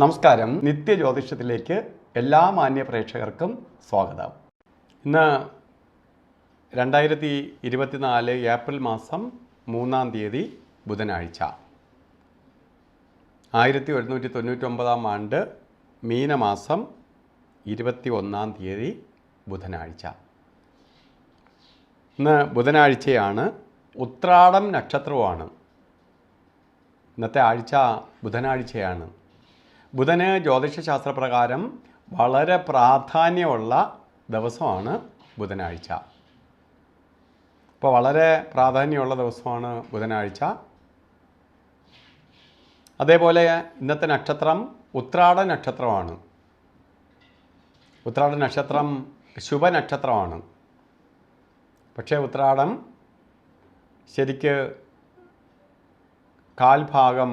നമസ്കാരം. നിത്യജ്യോതിഷത്തിലേക്ക് എല്ലാ മാന്യ പ്രേക്ഷകർക്കും സ്വാഗതം. ഇന്ന് 2024 ഏപ്രിൽ മാസം 3-ാം തീയതി ബുധനാഴ്ച. 1199 ആണ്ട് മീനമാസം 21-ാം തീയതി ബുധനാഴ്ച. ഇന്ന് ബുധനാഴ്ചയാണ്. ഉത്രാടം നക്ഷത്രവുമാണ്. ഇന്നത്തെ ആഴ്ച ബുധനാഴ്ചയാണ്. ബുധന് ജ്യോതിഷശാസ്ത്രപ്രകാരം വളരെ പ്രാധാന്യമുള്ള ദിവസമാണ് ബുധനാഴ്ച. ഇപ്പോൾ വളരെ പ്രാധാന്യമുള്ള ദിവസമാണ് ബുധനാഴ്ച. അതേപോലെ ഇന്നത്തെ നക്ഷത്രം ഉത്രാട നക്ഷത്രമാണ്. ഉത്രാട നക്ഷത്രം ശുഭനക്ഷത്രമാണ്. പക്ഷേ ഉത്രാടം ശരിക്ക് കാൽഭാഗം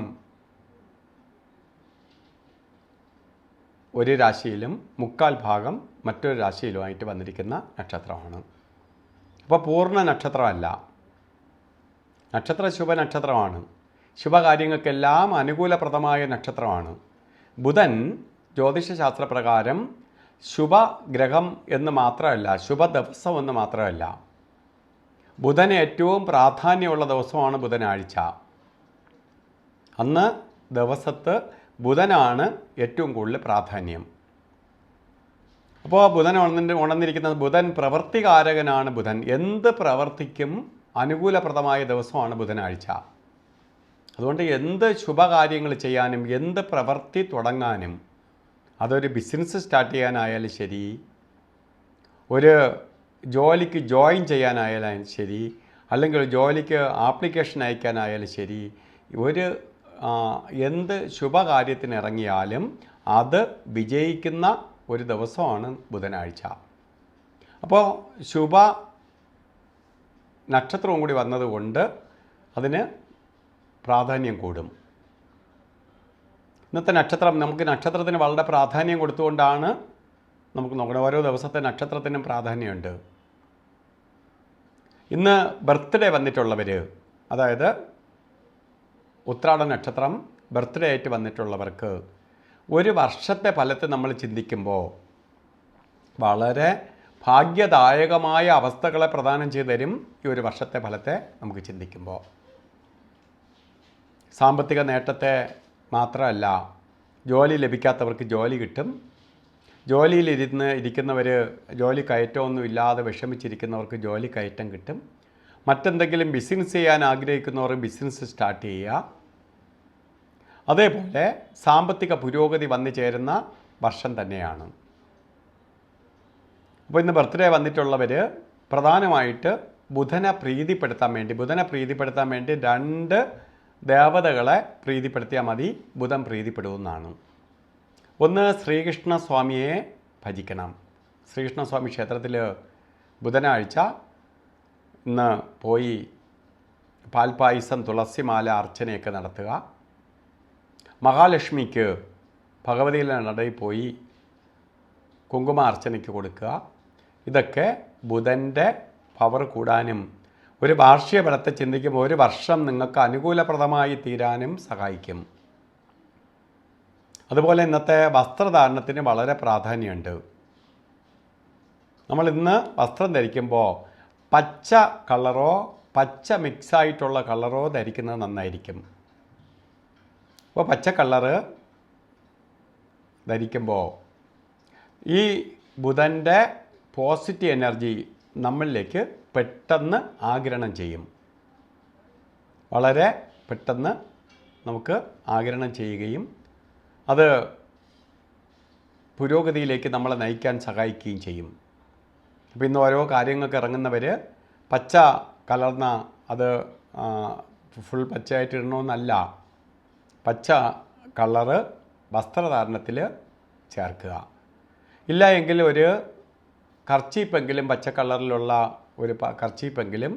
ഒരു രാശിയിലും മുക്കാൽ ഭാഗം മറ്റൊരു രാശിയിലുമായിട്ട് വന്നിരിക്കുന്ന നക്ഷത്രമാണ്. അപ്പോൾ പൂർണ്ണ നക്ഷത്രമല്ല. നക്ഷത്ര ശുഭനക്ഷത്രമാണ്. ശുഭകാര്യങ്ങൾക്കെല്ലാം അനുകൂലപ്രദമായ നക്ഷത്രമാണ്. ബുധൻ ജ്യോതിഷശാസ്ത്രപ്രകാരം ശുഭഗ്രഹം എന്ന് മാത്രമല്ല, ശുഭദിവസം എന്ന് മാത്രമല്ല, ബുധന് ഏറ്റവും പ്രാധാന്യമുള്ള ദിവസമാണ് ബുധനാഴ്ച. അന്ന് ദിവസത്ത് ബുധനാണ് ഏറ്റവും കൂടുതൽ പ്രാധാന്യം. അപ്പോൾ ബുധൻ ഉണർന്നിരിക്കുന്നത്, ബുധൻ പ്രവൃത്തികാരകനാണ്. ബുധൻ എന്ത് പ്രവർത്തിക്കും അനുകൂലപ്രദമായ ദിവസമാണ് ബുധനാഴ്ച. അതുകൊണ്ട് എന്ത് ശുഭകാര്യങ്ങൾ ചെയ്യാനും എന്ത് പ്രവൃത്തി തുടങ്ങാനും, അതൊരു ബിസിനസ് സ്റ്റാർട്ട് ചെയ്യാനായാലും ശരി, ഒരു ജോലിക്ക് ജോയിൻ ചെയ്യാനായാലും ശരി, അല്ലെങ്കിൽ ഒരു ജോലിക്ക് ആപ്ലിക്കേഷൻ അയക്കാനായാലും ശരി, ഒരു എന്ത് ശുഭകാര്യത്തിന് ഇറങ്ങിയാലും അത് വിജയിക്കുന്ന ഒരു ദിവസമാണ് ബുധനാഴ്ച. അപ്പോൾ ശുഭ നക്ഷത്രവും കൂടി വന്നതുകൊണ്ട് അതിന് പ്രാധാന്യം കൂടും. ഇന്നത്തെ നക്ഷത്രം, നമുക്ക് നക്ഷത്രത്തിന് വളരെ പ്രാധാന്യം കൊടുത്തുകൊണ്ടാണ് നമുക്ക് നോക്കണം. ഓരോ ദിവസത്തെ നക്ഷത്രത്തിനും പ്രാധാന്യമുണ്ട്. ഇന്ന് ബർത്ത്ഡേ വന്നിട്ടുള്ളവർ, അതായത് ഉത്രാട നക്ഷത്രം ബർത്ത്ഡേ ആയിട്ട് വന്നിട്ടുള്ളവർക്ക് ഒരു വർഷത്തെ ഫലത്തെ നമ്മൾ ചിന്തിക്കുമ്പോൾ വളരെ ഭാഗ്യദായകമായ അവസ്ഥകളെ പ്രദാനം ചെയ്തു തരും. ഈ ഒരു വർഷത്തെ ഫലത്തെ നമുക്ക് ചിന്തിക്കുമ്പോൾ സാമ്പത്തിക നേട്ടത്തെ മാത്രമല്ല, ജോലി ലഭിക്കാത്തവർക്ക് ജോലി കിട്ടും. ഇരിക്കുന്നവർ, ജോലി കയറ്റമൊന്നും ഇല്ലാതെ വിഷമിച്ചിരിക്കുന്നവർക്ക് ജോലി കയറ്റം കിട്ടും. മറ്റെന്തെങ്കിലും ബിസിനസ് ചെയ്യാൻ ആഗ്രഹിക്കുന്നവർ ബിസിനസ് സ്റ്റാർട്ട് ചെയ്യുക. അതേപോലെ സാമ്പത്തിക പുരോഗതി വന്നു ചേരുന്ന വർഷം തന്നെയാണ്. അപ്പോൾ ഇന്ന് ബർത്ത്ഡേ വന്നിട്ടുള്ളവർ പ്രധാനമായിട്ട് ബുധനെ പ്രീതിപ്പെടുത്താൻ വേണ്ടി 2 ദേവതകളെ പ്രീതിപ്പെടുത്തിയാൽ മതി. ബുധൻ പ്രീതിപ്പെടുമെന്നാണ്. ഒന്ന്, ശ്രീകൃഷ്ണസ്വാമിയെ ഭജിക്കണം. ശ്രീകൃഷ്ണസ്വാമി ക്ഷേത്രത്തിൽ ബുധനാഴ്ച ഇന്ന് പോയി പാൽപ്പായസം, തുളസിമാല അർച്ചനയൊക്കെ നടത്തുക. മഹാലക്ഷ്മിക്ക് ഭഗവതിയുടെ നടയിൽ പോയി കുങ്കുമ അർച്ചനയ്ക്ക് കൊടുക്കുക. ഇതൊക്കെ ബുധൻ്റെ പവർ കൂടാനും ഒരു വാർഷിക ഫലത്തെ ചിന്തിക്കുമ്പോൾ ഒരു വർഷം നിങ്ങൾക്ക് അനുകൂലപ്രദമായി തീരാനും സഹായിക്കും. അതുപോലെ ഇന്നത്തെ വസ്ത്രധാരണത്തിന് വളരെ പ്രാധാന്യമുണ്ട്. നമ്മൾ ഇന്ന് വസ്ത്രം ധരിക്കുമ്പോൾ പച്ച കളറോ പച്ച മിക്സായിട്ടുള്ള കളറോ ധരിക്കുന്നത് നന്നായിരിക്കും. അപ്പോൾ പച്ച കളറ് ധരിക്കുമ്പോൾ ഈ ബുധൻ്റെ പോസിറ്റീവ് എനർജി നമ്മളിലേക്ക് പെട്ടെന്ന് ആഗിരണം ചെയ്യും. വളരെ പെട്ടെന്ന് നമുക്ക് ആഗിരണം ചെയ്യുകയും അത് പുരോഗതിയിലേക്ക് നമ്മളെ നയിക്കാൻ സഹായിക്കുകയും ചെയ്യും. അപ്പോൾ ഇന്ന് ഓരോ കാര്യങ്ങൾക്ക് ഇറങ്ങുന്നവർ പച്ച കലർന്ന, അത് ഫുൾ പച്ചയായിട്ട് ഇടണമെന്നല്ല, പച്ച കളറ് വസ്ത്രധാരണത്തിൽ ചേർക്കുക. ഇല്ല എങ്കിൽ ഒരു കർച്ചീപ്പെങ്കിലും, പച്ച കളറിലുള്ള ഒരു കർച്ചീപ്പെങ്കിലും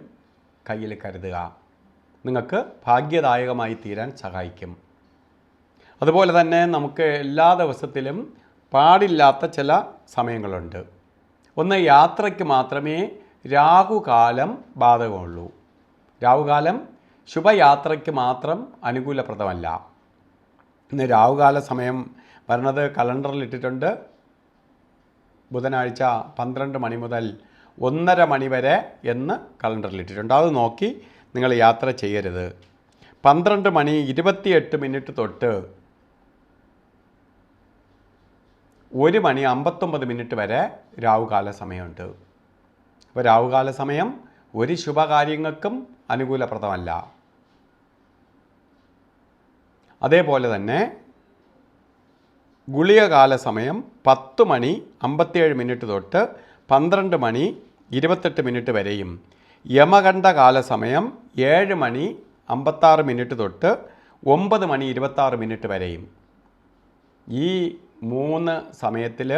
കയ്യിൽ കരുതുക. നിങ്ങൾക്ക് ഭാഗ്യദായകമായി തീരാൻ സഹായിക്കും. അതുപോലെ തന്നെ നമുക്ക് എല്ലാ ദിവസത്തിലും പാടില്ലാത്ത ചില സമയങ്ങളുണ്ട്. ഒന്ന്, യാത്രയ്ക്ക് മാത്രമേ രാഹുകാലം ബാധകമുള്ളൂ. രാഹുകാലം ശുഭയാത്രയ്ക്ക് മാത്രം അനുകൂലപ്രദമല്ല. ഇന്ന് രാഹുകാല സമയം വരണത് കലണ്ടറിൽ ഇട്ടിട്ടുണ്ട്. ബുധനാഴ്ച 12 മണി മുതൽ 1:30 മണി വരെ എന്ന് കലണ്ടറിൽ ഇട്ടിട്ടുണ്ട്. അത് നോക്കി നിങ്ങൾ യാത്ര ചെയ്യരുത്. 12 മണി 28 മിനിറ്റ് തൊട്ട് 1 മണി 59 മിനിറ്റ് വരെ രാവുകാല സമയമുണ്ട്. അപ്പോൾ രാവുകാല സമയം ഒരു ശുഭകാര്യങ്ങൾക്കും അനുകൂലപ്രദമല്ല. അതേപോലെ തന്നെ ഗുളികകാല സമയം 10 മണി 57 മിനിറ്റ് തൊട്ട് 12 മണി 28 മിനിറ്റ് വരെയും, യമകണ്ഠ കാല സമയം 7 മണി 56 മിനിറ്റ് തൊട്ട് 9 മണി 26 മിനിറ്റ് വരെയും. ഈ 3 സമയത്തിൽ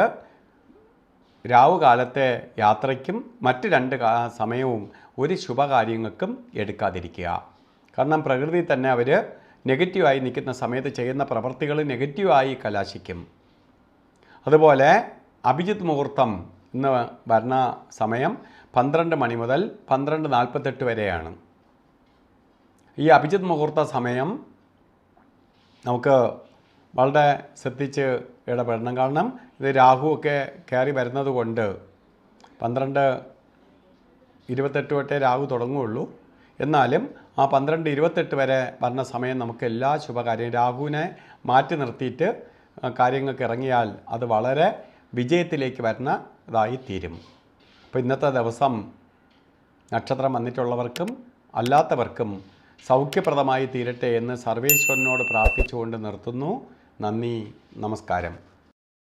രാവുകാലത്തെ യാത്രയ്ക്കും മറ്റ് 2 സമയവും ഒരു ശുഭകാര്യങ്ങൾക്കും എടുക്കാതിരിക്കുക. കാരണം പ്രകൃതി തന്നെ അവർ നെഗറ്റീവായി നിൽക്കുന്ന സമയത്ത് ചെയ്യുന്ന പ്രവൃത്തികൾ നെഗറ്റീവായി കലാശിക്കും. അതുപോലെ അഭിജിത്ത് മുഹൂർത്തം ഇന്ന് ഭരണ സമയം 12 മണി മുതൽ 12:48 വരെയാണ്. ഈ അഭിജിത്ത് മുഹൂർത്ത സമയം നമുക്ക് വളരെ ശ്രദ്ധിച്ച് ഇടപെടണം. കാരണം ഇത് രാഹുവൊക്കെ കയറി വരുന്നത് കൊണ്ട് 12:28 തൊട്ടേ രാഹു തുടങ്ങുകയുള്ളൂ. എന്നാലും ആ 12:28 വരെ വരുന്ന സമയം നമുക്ക് എല്ലാ ശുഭകാര്യം രാഹുവിനെ മാറ്റി നിർത്തിയിട്ട് കാര്യങ്ങൾക്ക് ഇറങ്ങിയാൽ അത് വളരെ വിജയത്തിലേക്ക് വരുന്നതായി തീരും. അപ്പോൾ ഇന്നത്തെ ദിവസം നക്ഷത്രം വന്നിട്ടുള്ളവർക്കും അല്ലാത്തവർക്കും സൗഖ്യപ്രദമായി തീരട്ടെ എന്ന് സർവേശ്വരനോട് പ്രാർത്ഥിച്ചുകൊണ്ട് നിർത്തുന്നു. നന്ദി, നമസ്കാരം.